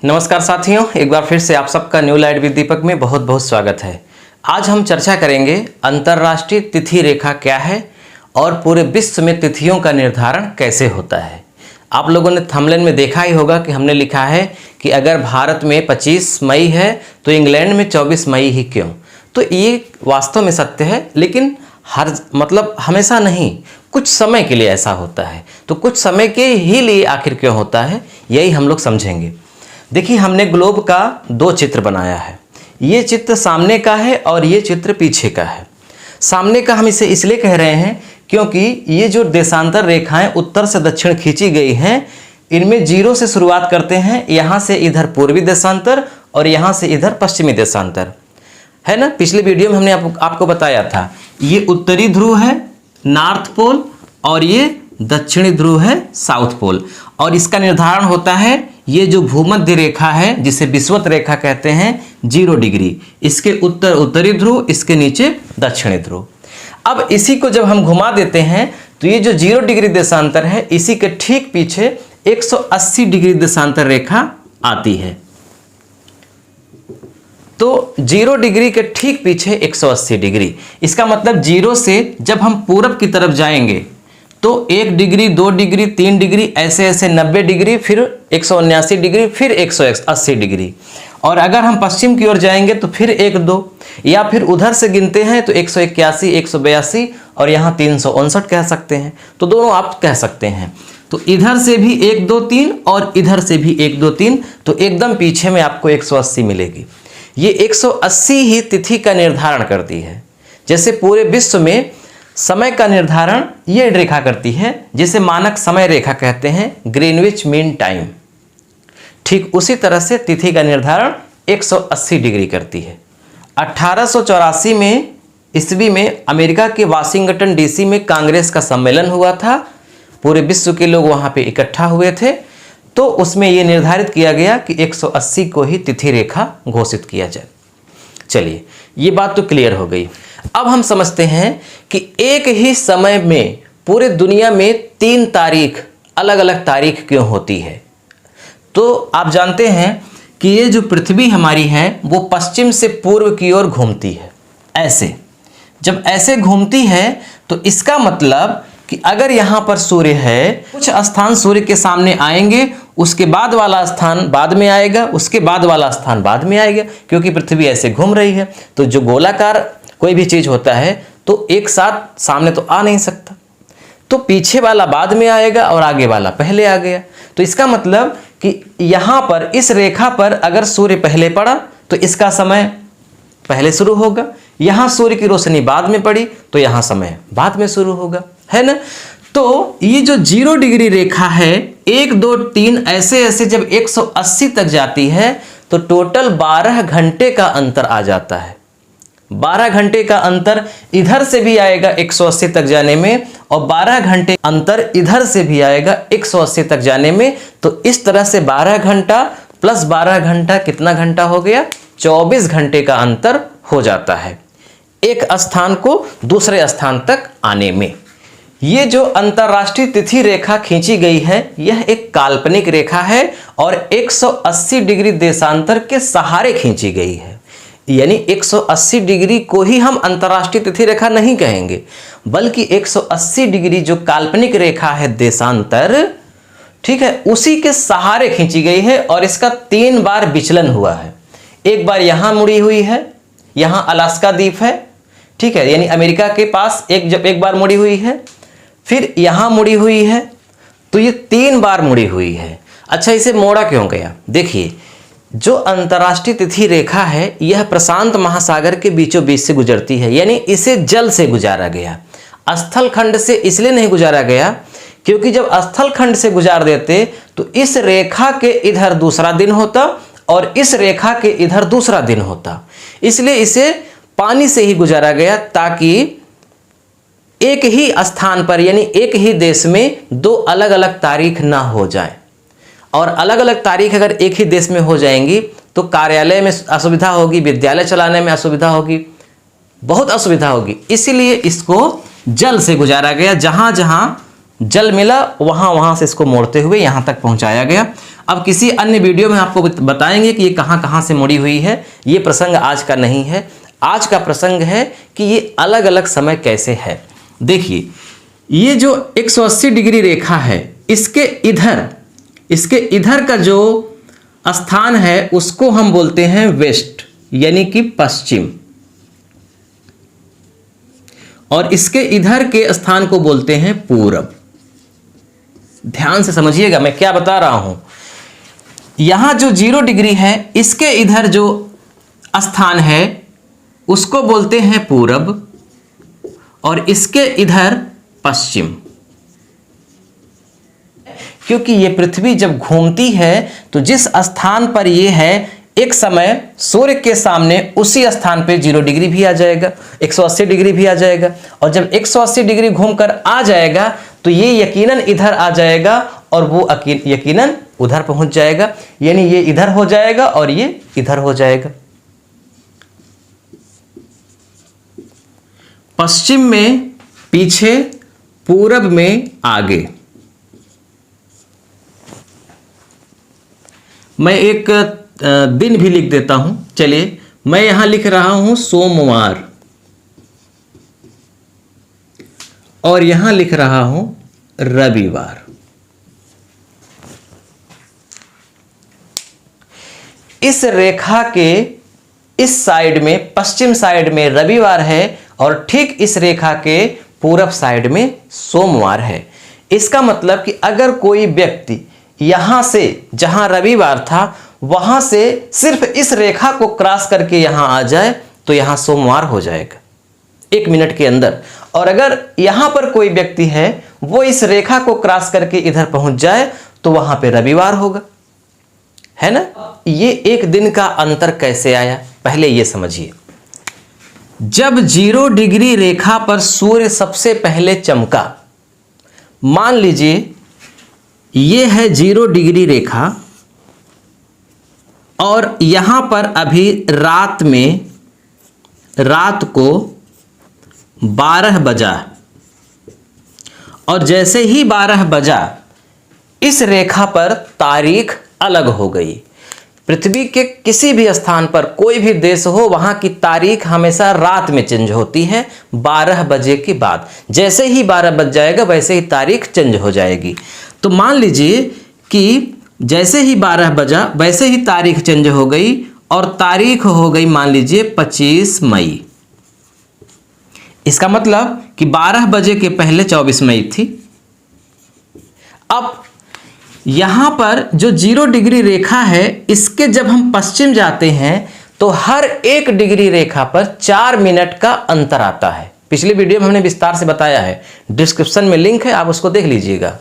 नमस्कार साथियों, एक बार फिर से आप सबका न्यू लाइट विद दीपक में बहुत बहुत स्वागत है। आज हम चर्चा करेंगे अंतर्राष्ट्रीय तिथि रेखा क्या है और पूरे विश्व में तिथियों का निर्धारण कैसे होता है। आप लोगों ने थंबनेल में देखा ही होगा कि हमने लिखा है कि अगर भारत में 25 मई है तो इंग्लैंड में 24 मई ही क्यों। तो ये वास्तव में सत्य है, लेकिन हमेशा नहीं, कुछ समय के लिए ऐसा होता है। तो कुछ समय के ही लिए आखिर क्यों होता है, यही हम लोग समझेंगे। देखिए, हमने ग्लोब का दो चित्र बनाया है। ये चित्र सामने का है और ये चित्र पीछे का है। सामने का हम इसे इसलिए कह रहे हैं क्योंकि ये जो देशांतर रेखाएं उत्तर से दक्षिण खींची गई हैं, इनमें जीरो से शुरुआत करते हैं। यहाँ से इधर पूर्वी देशांतर और यहाँ से इधर पश्चिमी देशांतर है ना। पिछले वीडियो में हमने आपको बताया था, ये उत्तरी ध्रुव है नॉर्थ पोल और ये दक्षिणी ध्रुव है साउथ पोल। और इसका निर्धारण होता है ये जो भूमध्य रेखा है जिसे विषुवत रेखा कहते हैं, 0 डिग्री। इसके ऊपर उत्तरी ध्रुव, इसके नीचे दक्षिणी ध्रुव। अब इसी को जब हम घुमा देते हैं तो ये जो 0 डिग्री देशांतर है, इसी के ठीक पीछे 180 डिग्री देशांतर रेखा आती है। तो 0 डिग्री के ठीक पीछे 180 डिग्री। इसका मतलब 0 से जब हम पूरब की तरफ जाएंगे तो 1 डिग्री, 2 डिग्री, 3 डिग्री, ऐसे ऐसे 90 डिग्री, फिर 179 डिग्री, फिर 180 डिग्री। और अगर हम पश्चिम की ओर जाएंगे तो फिर 1, 2, या फिर उधर से गिनते हैं तो 181, 182 और यहाँ 359 कह सकते हैं। तो दोनों आप कह सकते हैं। तो इधर से भी 1, 2, 3 और इधर से भी 1, 2, 3, तो एकदम पीछे में आपको 180 मिलेगी। ये 180 ही तिथि का निर्धारण करती है। जैसे पूरे विश्व में समय का निर्धारण ये रेखा करती है, जिसे मानक समय रेखा कहते हैं, ग्रीनविच मीन टाइम। ठीक उसी तरह से तिथि का निर्धारण 180 डिग्री करती है। 1884 में ईस्वी में अमेरिका के वाशिंगटन डीसी में कांग्रेस का सम्मेलन हुआ था। पूरे विश्व के लोग वहां पे इकट्ठा हुए थे। तो उसमें यह निर्धारित किया गया कि 180 को ही तिथि रेखा घोषित किया जाए। चलिए, ये बात तो क्लियर हो गई। अब हम समझते हैं कि एक ही समय में पूरे दुनिया में 3 तारीख, अलग अलग तारीख क्यों होती है। तो आप जानते हैं कि ये जो पृथ्वी हमारी है वो पश्चिम से पूर्व की ओर घूमती है। ऐसे जब ऐसे घूमती है तो इसका मतलब कि अगर यहाँ पर सूर्य है, कुछ स्थान सूर्य के सामने आएंगे, उसके बाद वाला स्थान बाद में आएगा, उसके बाद वाला स्थान बाद में आएगा, क्योंकि पृथ्वी ऐसे घूम रही है। तो जो गोलाकार कोई भी चीज होता है तो एक साथ सामने तो आ नहीं सकता। तो पीछे वाला बाद में आएगा और आगे वाला पहले आ गया। तो इसका मतलब कि यहां पर इस रेखा पर अगर सूर्य पहले पड़ा तो इसका समय पहले शुरू होगा। यहां सूर्य की रोशनी बाद में पड़ी तो यहां समय बाद में शुरू होगा, है ना। तो ये जो 0 डिग्री रेखा है, 1, 2, 3 ऐसे ऐसे जब 180 तक जाती है तो टोटल 12 घंटे का अंतर आ जाता है। 12 घंटे का अंतर इधर से भी आएगा 180 तक जाने में, और 12 घंटे अंतर इधर से भी आएगा 180 तक जाने में। तो इस तरह से 12 घंटा प्लस 12 घंटा कितना घंटा हो गया, 24 घंटे का अंतर हो जाता है एक स्थान को दूसरे स्थान तक आने में। ये जो अंतरराष्ट्रीय तिथि रेखा खींची गई है, यह एक काल्पनिक रेखा है और 180 डिग्री देशांतर के सहारे खींची गई है। यानी 180 डिग्री को ही हम अंतर्राष्ट्रीय तिथि रेखा नहीं कहेंगे, बल्कि 180 डिग्री जो काल्पनिक रेखा है देशांतर, ठीक है, उसी के सहारे खींची गई है। और इसका 3 बार विचलन हुआ है। एक बार यहां मुड़ी हुई है, यहां अलास्का द्वीप है, ठीक है, यानी अमेरिका के पास एक बार मुड़ी हुई है, फिर यहां मुड़ी हुई है। तो ये 3 बार मुड़ी हुई है। अच्छा, इसे मोड़ा क्यों गया? देखिए, जो अंतर्राष्ट्रीय तिथि रेखा है यह प्रशांत महासागर के बीचों बीच से गुजरती है, यानी इसे जल से गुजारा गया। स्थल खंड से इसलिए नहीं गुजारा गया क्योंकि जब स्थल खंड से गुजार देते तो इस रेखा के इधर दूसरा दिन होता और इस रेखा के इधर दूसरा दिन होता। इसलिए इसे पानी से ही गुजारा गया, ताकि एक ही स्थान पर यानी एक ही देश में 2 अलग अलग तारीख ना हो जाए। और अलग अलग तारीख अगर एक ही देश में हो जाएंगी तो कार्यालय में असुविधा होगी, विद्यालय चलाने में असुविधा होगी, बहुत असुविधा होगी। इसीलिए इसको जल से गुजारा गया। जहां जहां जल मिला वहां वहां से इसको मोड़ते हुए यहां तक पहुंचाया गया। अब किसी अन्य वीडियो में आपको बताएंगे कि ये कहाँ कहाँ से मुड़ी हुई है। ये प्रसंग आज का नहीं है। आज का प्रसंग है कि ये अलग अलग समय कैसे है। देखिए, ये जो 180 डिग्री रेखा है, इसके इधर का जो स्थान है उसको हम बोलते हैं वेस्ट, यानी कि पश्चिम, और इसके इधर के स्थान को बोलते हैं पूरब। ध्यान से समझिएगा मैं क्या बता रहा हूं। यहां जो 0 डिग्री है, इसके इधर जो स्थान है उसको बोलते हैं पूरब, और इसके इधर पश्चिम। क्योंकि ये पृथ्वी जब घूमती है तो जिस स्थान पर ये है, एक समय सूर्य के सामने उसी स्थान पे 0 डिग्री भी आ जाएगा, 180 डिग्री भी आ जाएगा। और जब 180 डिग्री घूमकर आ जाएगा तो ये यकीनन इधर आ जाएगा और वो यकीनन उधर पहुंच जाएगा। यानी ये इधर हो जाएगा और ये इधर हो जाएगा। पश्चिम में पीछे, पूरब में आगे। मैं एक दिन भी लिख देता हूं। चलिए, मैं यहां लिख रहा हूं सोमवार, और यहां लिख रहा हूं रविवार। इस रेखा के इस साइड में, पश्चिम साइड में रविवार है, और ठीक इस रेखा के पूरब साइड में सोमवार है। इसका मतलब कि अगर कोई व्यक्ति यहां से, जहां रविवार था, वहां से सिर्फ इस रेखा को क्रॉस करके यहां आ जाए तो यहां सोमवार हो जाएगा 1 मिनट के अंदर। और अगर यहां पर कोई व्यक्ति है, वो इस रेखा को क्रॉस करके इधर पहुंच जाए तो वहां पे रविवार होगा, है ना। ये 1 दिन का अंतर कैसे आया, पहले ये समझिए। जब 0 डिग्री रेखा पर सूर्य सबसे पहले चमका, मान लीजिए ये है 0 डिग्री रेखा, और यहां पर अभी रात को 12 बजा, और जैसे ही 12 बजा, इस रेखा पर तारीख अलग हो गई। पृथ्वी के किसी भी स्थान पर, कोई भी देश हो, वहां की तारीख हमेशा रात में चेंज होती है 12 बजे के बाद। जैसे ही 12 बज जाएगा वैसे ही तारीख चेंज हो जाएगी। तो मान लीजिए कि जैसे ही 12 बजा वैसे ही तारीख चेंज हो गई, और तारीख हो गई मान लीजिए 25 मई। इसका मतलब कि 12 बजे के पहले 24 मई थी। अब यहां पर जो 0 डिग्री रेखा है, इसके जब हम पश्चिम जाते हैं तो हर 1 डिग्री रेखा पर 4 मिनट का अंतर आता है। पिछली वीडियो में हमने विस्तार से बताया है, डिस्क्रिप्शन में लिंक है, आप उसको देख लीजिएगा।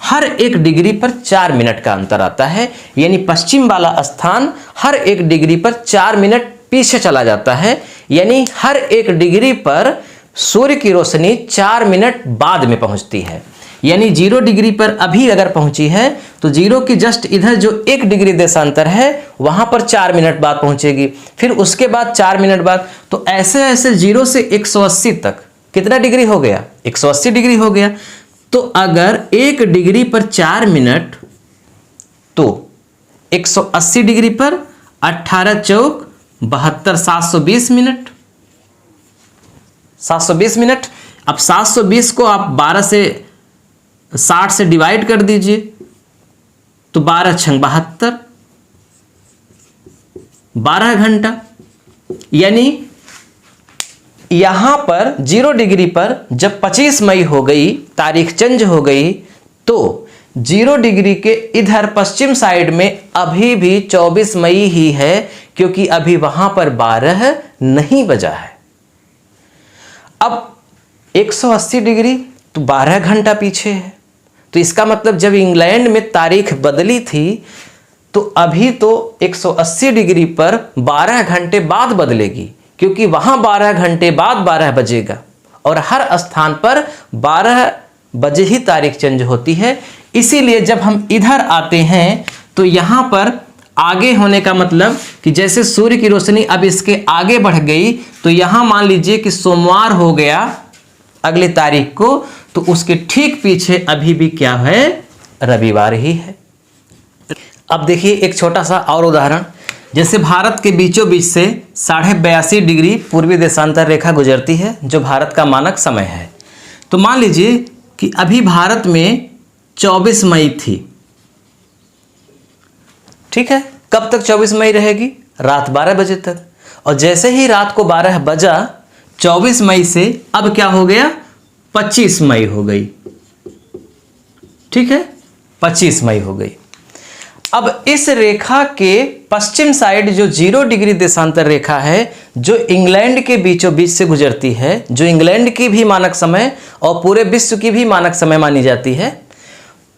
हर 1 डिग्री पर 4 मिनट का अंतर आता है, यानी पश्चिम वाला स्थान हर 1 डिग्री पर 4 मिनट पीछे चला जाता है। यानी हर 1 डिग्री पर सूर्य की रोशनी 4 मिनट बाद में पहुंचती है। यानी 0 डिग्री पर अभी अगर पहुंची है तो 0 की जस्ट इधर जो 1 डिग्री देशांतर है, वहां पर 4 मिनट बाद पहुंचेगी, फिर उसके बाद 4 मिनट बाद। तो ऐसे ऐसे 0 से 180 तक कितना डिग्री हो गया, 180 डिग्री हो गया। तो अगर 1 डिग्री पर 4 मिनट, तो 180 डिग्री पर 18 चौक 72, 720 मिनट, 720 मिनट। अब 720 को आप 12 से 60 से डिवाइड कर दीजिए, तो 12 छंग 72, 12 घंटा। यानी यहां पर 0 डिग्री पर जब 25 मई हो गई, तारीख चेंज हो गई, तो 0 डिग्री के इधर पश्चिम साइड में अभी भी 24 मई ही है, क्योंकि अभी वहां पर 12 नहीं बजा है। अब 180 डिग्री तो 12 घंटा पीछे है। तो इसका मतलब जब इंग्लैंड में तारीख बदली थी, तो अभी तो 180 डिग्री पर 12 घंटे बाद बदलेगी, क्योंकि वहां 12 घंटे बाद 12 बजेगा, और हर स्थान पर 12 बजे ही तारीख चेंज होती है। इसीलिए जब हम इधर आते हैं तो यहां पर आगे होने का मतलब कि जैसे सूर्य की रोशनी अब इसके आगे बढ़ गई, तो यहां मान लीजिए कि सोमवार हो गया अगली तारीख को, तो उसके ठीक पीछे अभी भी क्या है, रविवार ही है। अब देखिए एक छोटा सा और उदाहरण, जैसे भारत के बीचों बीच से 82.5 डिग्री पूर्वी देशांतर रेखा गुजरती है जो भारत का मानक समय है। तो मान लीजिए कि अभी भारत में 24 मई थी, ठीक है। कब तक 24 मई रहेगी? रात 12 बजे तक। और जैसे ही रात को 12 बजा 24 मई से अब क्या हो गया? 25 मई हो गई, ठीक है, 25 मई हो गई। अब इस रेखा के पश्चिम साइड जो 0 डिग्री देशांतर रेखा है जो इंग्लैंड के बीचों बीच से गुजरती है, जो इंग्लैंड की भी मानक समय और पूरे विश्व की भी मानक समय मानी जाती है,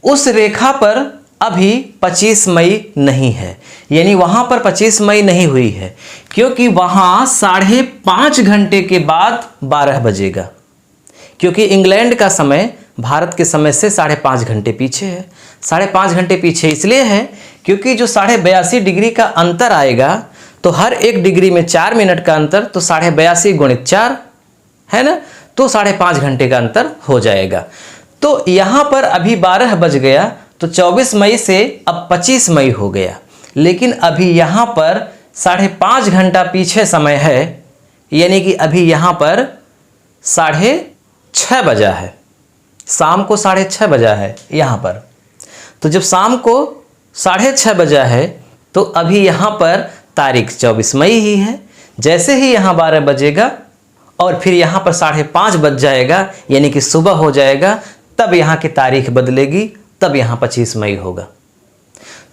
उस रेखा पर अभी 25 मई नहीं है, यानी वहां पर 25 मई नहीं हुई है, क्योंकि वहां 5.5 घंटे के बाद 12 बजेगा, क्योंकि इंग्लैंड का समय भारत के समय से 5.5 घंटे पीछे है। 5.5 घंटे पीछे इसलिए है क्योंकि जो 82.5 डिग्री का अंतर आएगा, तो हर एक डिग्री में 4 मिनट का अंतर, तो 82.5 गुणित 4 है ना, तो 5.5 घंटे का अंतर हो जाएगा। तो यहाँ पर अभी 12 बज गया, तो 24 मई से अब 25 मई हो गया, लेकिन अभी यहाँ पर 5.5 घंटा पीछे समय है, यानी कि अभी यहाँ पर 6:30 बजा है, शाम को 6:30 बजा है यहाँ पर। तो जब शाम को 6:30 बजा है तो अभी यहाँ पर तारीख 24 मई ही है। जैसे ही यहाँ 12 बजेगा और फिर यहाँ पर 5:30 बज जाएगा, यानी कि सुबह हो जाएगा, तब यहाँ की तारीख बदलेगी, तब यहाँ 25 मई होगा।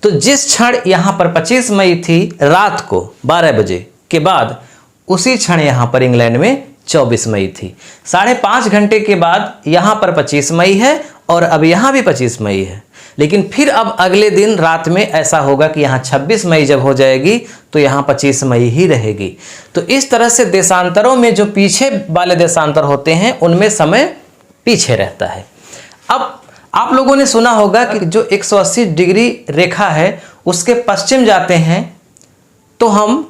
तो जिस क्षण यहाँ पर 25 मई थी रात को 12 बजे के बाद, उसी क्षण यहाँ पर इंग्लैंड में 24 मई थी। 5.5 घंटे के बाद यहाँ पर 25 मई है और अब यहाँ भी 25 मई है, लेकिन फिर अब अगले दिन रात में ऐसा होगा कि यहाँ 26 मई जब हो जाएगी तो यहाँ 25 मई ही रहेगी। तो इस तरह से देशांतरों में जो पीछे वाले देशांतर होते हैं उनमें समय पीछे रहता है। अब आप लोगों ने सुना होगा कि जो 180 डिग्री रेखा है उसके पश्चिम जाते हैं तो हम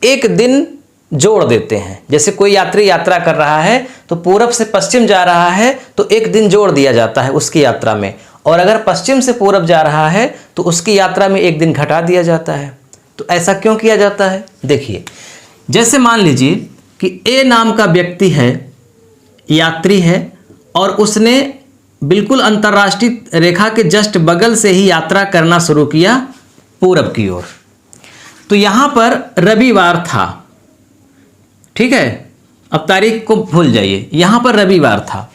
एक दिन जोड़ देते हैं। जैसे कोई यात्री यात्रा कर रहा है तो पूरब से पश्चिम जा रहा है तो एक दिन जोड़ दिया जाता है उसकी यात्रा में, और अगर पश्चिम से पूरब जा रहा है तो उसकी यात्रा में एक दिन घटा दिया जाता है। तो ऐसा क्यों किया जाता है? देखिए, जैसे मान लीजिए कि ए नाम का व्यक्ति है, यात्री है, और उसने बिल्कुल अंतर्राष्ट्रीय रेखा के जस्ट बगल से ही यात्रा करना शुरू किया पूरब की ओर। तो यहाँ पर रविवार था, ठीक है, अब तारीख को भूल जाइए, यहाँ पर रविवार था।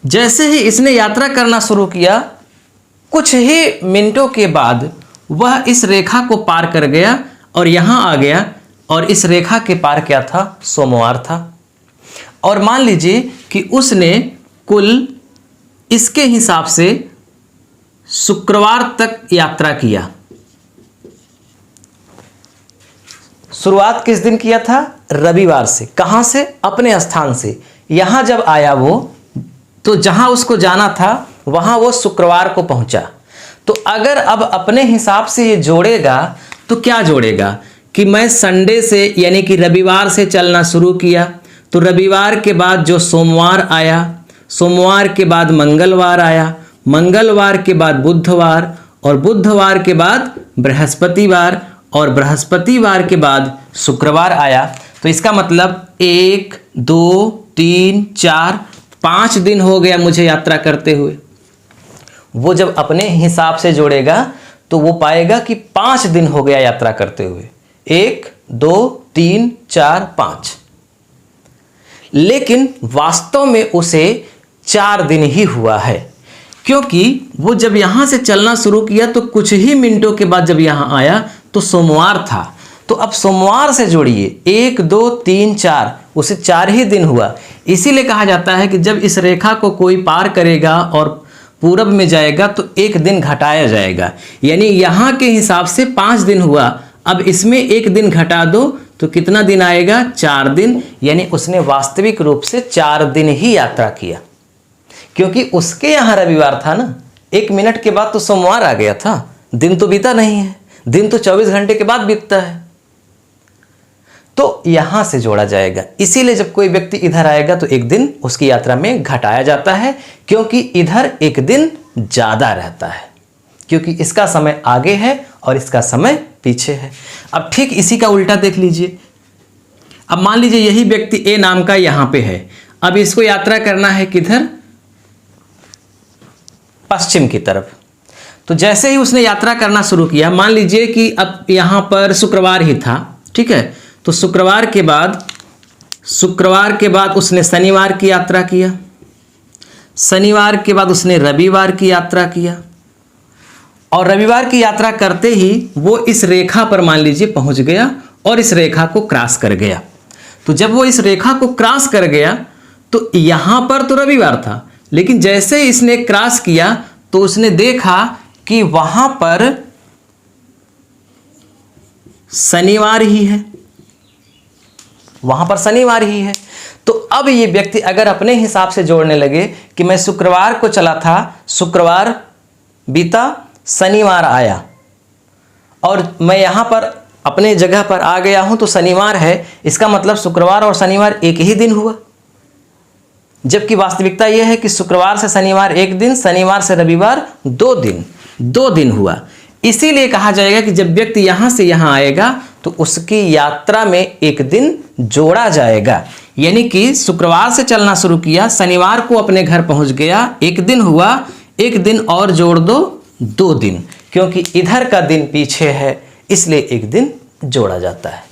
जैसे ही इसने यात्रा करना शुरू किया, कुछ ही मिनटों के बाद वह इस रेखा को पार कर गया और यहाँ आ गया, और इस रेखा के पार क्या था? सोमवार था। और मान लीजिए कि उसने कुल इसके हिसाब से शुक्रवार तक यात्रा किया। शुरुआत किस दिन किया था? रविवार से। कहाँ से? अपने स्थान से। यहाँ जब आया वो, तो जहाँ उसको जाना था वहाँ वो शुक्रवार को पहुँचा। तो अगर अब अपने हिसाब से ये जोड़ेगा तो क्या जोड़ेगा कि मैं संडे से यानी कि रविवार से चलना शुरू किया, तो रविवार के बाद जो सोमवार आया, सोमवार के बाद मंगलवार आया, मंगलवार के बाद बुधवार, और बुधवार के बाद बृहस्पतिवार, और बृहस्पतिवार के बाद शुक्रवार आया। तो इसका मतलब 1 2 3 4 5 दिन हो गया मुझे यात्रा करते हुए। वो जब अपने हिसाब से जोड़ेगा तो वो पाएगा कि 5 दिन हो गया यात्रा करते हुए, 1 2 3 4 5। लेकिन वास्तव में उसे 4 दिन ही हुआ है, क्योंकि वो जब यहाँ से चलना शुरू किया तो कुछ ही मिनटों के बाद जब यहाँ आया तो सोमवार था। तो अब सोमवार से जोड़िए, 1 2 3 4, उसे 4 ही दिन हुआ। इसीलिए कहा जाता है कि जब इस रेखा को कोई पार करेगा और पूरब में जाएगा तो एक दिन घटाया जाएगा, यानी यहाँ के हिसाब से 5 दिन हुआ, अब इसमें एक दिन घटा दो तो कितना दिन आएगा? 4 दिन। यानी उसने वास्तविक रूप से 4 दिन ही यात्रा किया, क्योंकि उसके यहाँ रविवार था ना, 1 मिनट के बाद तो सोमवार आ गया था। दिन तो बीता नहीं है, दिन तो 24 घंटे के बाद बीतता है। तो यहां से जोड़ा जाएगा। इसीलिए जब कोई व्यक्ति इधर आएगा तो एक दिन उसकी यात्रा में घटाया जाता है, क्योंकि इधर एक दिन ज्यादा रहता है। क्योंकि इसका समय आगे है और इसका समय पीछे है। अब ठीक इसी का उल्टा देख लीजिए। अब मान लीजिए यही व्यक्ति ए नाम का यहाँ पे है, अब इसको यात्रा करना है किधर, पश्चिम की तरफ। तो जैसे ही उसने यात्रा करना शुरू किया, मान लीजिए कि अब यहाँ पर शुक्रवार ही था, ठीक है, तो शुक्रवार के बाद उसने शनिवार की यात्रा किया, शनिवार के बाद उसने रविवार की यात्रा किया, और रविवार की यात्रा करते ही वो इस रेखा पर मान लीजिए पहुंच गया और इस रेखा को क्रॉस कर गया। तो जब वो इस रेखा को क्रॉस कर गया तो यहाँ पर तो रविवार था, लेकिन जैसे इसने क्रॉस किया तो उसने देखा कि वहां पर शनिवार ही है, वहां पर शनिवार ही है। तो अब ये व्यक्ति अगर अपने हिसाब से जोड़ने लगे कि मैं शुक्रवार को चला था, शुक्रवार बीता, शनिवार आया और मैं यहां पर अपने जगह पर आ गया हूं तो शनिवार है, इसका मतलब शुक्रवार और शनिवार एक ही दिन हुआ। जबकि वास्तविकता यह है कि शुक्रवार से शनिवार एक दिन, शनिवार से रविवार दो दिन हुआ। इसीलिए कहा जाएगा कि जब व्यक्ति यहां से यहां आएगा तो उसकी यात्रा में एक दिन जोड़ा जाएगा। यानी कि शुक्रवार से चलना शुरू किया, शनिवार को अपने घर पहुंच गया, एक दिन हुआ, एक दिन और जोड़ दो, 2 दिन, क्योंकि इधर का दिन पीछे है इसलिए एक दिन जोड़ा जाता है।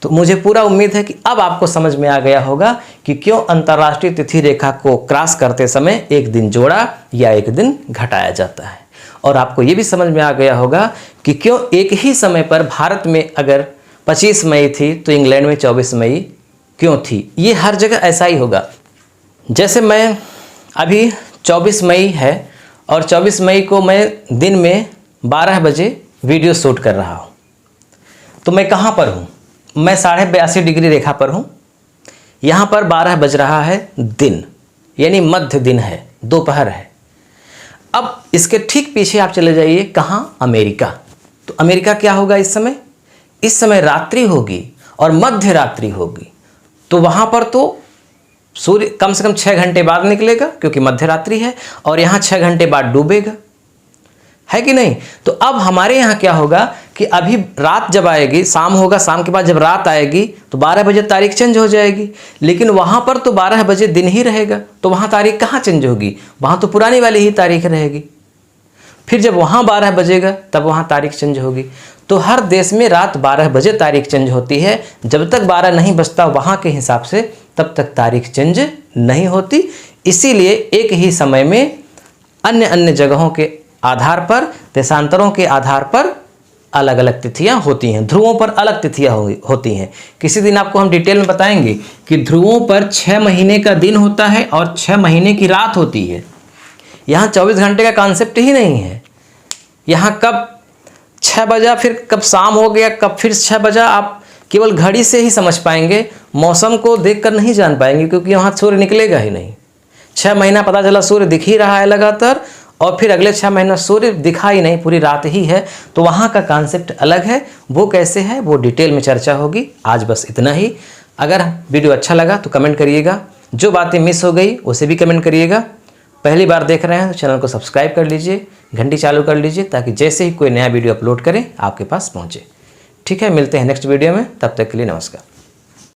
तो मुझे पूरा उम्मीद है कि अब आपको समझ में आ गया होगा कि क्यों अंतर्राष्ट्रीय तिथि रेखा को क्रॉस करते समय एक दिन जोड़ा या एक दिन घटाया जाता है। और आपको ये भी समझ में आ गया होगा कि क्यों एक ही समय पर भारत में अगर 25 मई थी तो इंग्लैंड में 24 मई क्यों थी। ये हर जगह ऐसा ही होगा। जैसे मैं अभी 24 मई है और 24 मई को मैं दिन में 12 बजे वीडियो शूट कर रहा हूँ, तो मैं कहाँ पर हूँ, मैं 82.5 डिग्री रेखा पर हूँ। यहाँ पर 12 बज रहा है दिन, यानी मध्य दिन है, दोपहर है। अब इसके ठीक पीछे आप चले जाइए, कहाँ, अमेरिका। तो अमेरिका क्या होगा इस समय, इस समय रात्रि होगी और मध्य रात्रि होगी। तो वहाँ पर तो सूर्य कम से कम 6 घंटे बाद निकलेगा क्योंकि मध्य रात्रि है, और यहाँ 6 घंटे बाद डूबेगा, है कि नहीं। तो अब हमारे यहाँ क्या होगा कि अभी रात जब आएगी, शाम होगा, शाम के बाद जब रात आएगी तो 12 बजे तारीख चेंज हो जाएगी, लेकिन वहाँ पर तो 12 बजे दिन ही रहेगा, तो वहाँ तारीख कहाँ चेंज होगी, वहाँ तो पुरानी वाली ही तारीख रहेगी। फिर जब वहाँ 12 बजेगा तब वहाँ तारीख चेंज होगी। तो हर देश में रात 12 बजे तारीख चेंज होती है। जब तक 12 नहीं बजता वहाँ के हिसाब से तब तक तारीख चेंज नहीं होती। इसीलिए एक ही समय में अन्य अन्य जगहों के आधार पर, देशांतरों के आधार पर अलग अलग तिथियां होती हैं। ध्रुवों पर अलग तिथियां होती हैं। किसी दिन आपको हम डिटेल में बताएंगे कि ध्रुवों पर 6 महीने का दिन होता है और 6 महीने की रात होती है। यहाँ 24 घंटे का कॉन्सेप्ट ही नहीं है। यहाँ कब 6 बजा, फिर कब शाम हो गया, कब फिर 6 बजा, आप केवल घड़ी से ही समझ पाएंगे, मौसम को देखकर नहीं जान पाएंगे, क्योंकि वहाँ सूर्य निकलेगा ही नहीं। 6 महीना पता चला सूर्य दिख ही रहा है लगातार, और फिर अगले 6 महीना सूर्य दिखा ही नहीं, पूरी रात ही है। तो वहाँ का कॉन्सेप्ट अलग है। वो कैसे है वो डिटेल में चर्चा होगी। आज बस इतना ही। अगर वीडियो अच्छा लगा तो कमेंट करिएगा, जो बातें मिस हो गई उसे भी कमेंट करिएगा। पहली बार देख रहे हैं तो चैनल को सब्सक्राइब कर लीजिए, घंटी चालू कर लीजिए, ताकि जैसे ही कोई नया वीडियो अपलोड करें आपके पास पहुँचे। ठीक है, मिलते हैं नेक्स्ट वीडियो में, तब तक के लिए नमस्कार।